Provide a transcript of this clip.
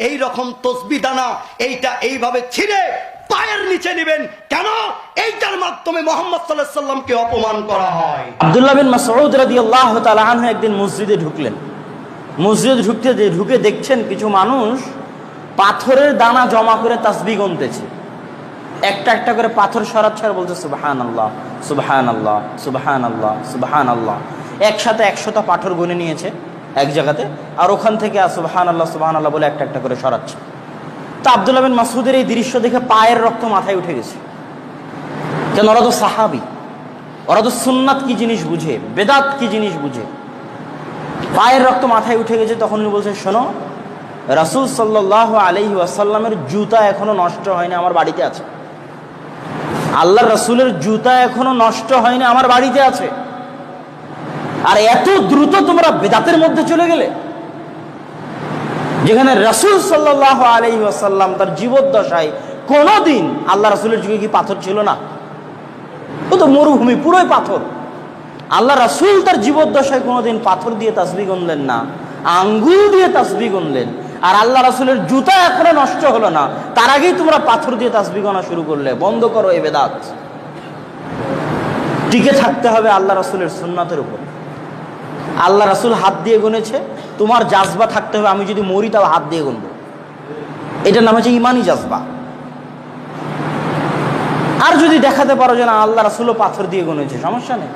এই রকম তসবিহ দানা এইটা এইভাবে ছিঁড়ে পায়ের নিচে নেবেন। কেন? এইটার মাধ্যমে মুহাম্মদ সাল্লাল্লাহু আলাইহি ওয়াসাল্লামকে অপমান করা হয়। আব্দুল্লাহ বিন মাসউদ রাদিয়াল্লাহু তাআলা আনহু একদিন মসজিদে ঢুকলেন। মসজিদে ঢুকে দেখছেন কিছু মানুষ পাথরের দানা জমা করে তাসবিহ গুনতেছে। একটা একটা করে পাথর সরাচ্ছে আর বলছে সুবহানাল্লাহ সুবহানাল্লাহ সুবহানাল্লাহ সুবহানাল্লাহ। একসাথে 100টা পাথর গুনে নিয়েছে এক জায়গাতে, আর ওখান থেকে সুবহানাল্লাহ সুবহানাল্লাহ বলে একটা একটা করে সরাচ্ছে। তা আব্দুল্লাহ বিন মাসউদের এই দৃশ্য দেখে পায়ের রক্ত মাথায় উঠে গেছে। কেন? ওরা তো সাহাবী, ওরা তো সুন্নাত কি জিনিস বুঝে, বেদাত কি জিনিস বুঝে। পায়ের রক্ত মাথায় উঠে গেছে। তখন উনি বলছেন, শোনো, রাসূল সাল্লাল্লাহু আলাইহি ওয়াসাল্লামের জুতা এখনো নষ্ট হয়নি, আমার বাড়িতে আছে। আল্লাহর রাসূলের জুতা এখনো নষ্ট হয়নি, আমার বাড়িতে আছে। আর এত দ্রুত তোমরা বেদাতের মধ্যে চলে গেলে, যেখানে রাসূল সাল্লাল্লাহু আলাইহি ওয়াসাল্লাম তার জীবদ্দশায় কোনোদিন, আল্লাহ রাসূলের যুগে কি পাথর ছিল না? ও তো মরুভূমি, পুরোই পাথর। আল্লাহ রাসূল তার জীবদ্দশায় কোনোদিন পাথর দিয়ে তাসবিহ গুনলেন না, আঙ্গুল দিয়ে তাসবিহ গুনলেন। আর আল্লাহ রাসূলের জুতা এখনো নষ্ট হলো না, তার আগেই তোমরা পাথর দিয়ে তাসবিহ গোনা শুরু করলে। বন্ধ করো এই বেদাত। টিকে থাকতে হবে আল্লাহ রাসূলের সুন্নাতের উপর। আল্লাহ রাসূল হাত দিয়ে গুনেছে, তোমার জাজবা থাকতে হবে আমি যদি মরি তাও হাত দিয়ে গুনবো। এটার নাম হচ্ছে ইমানি জাজবা। আর যদি দেখাতে পারো যে না আল্লাহ রাসূলও পাথর দিয়ে গুনেছে, সমস্যা নেই।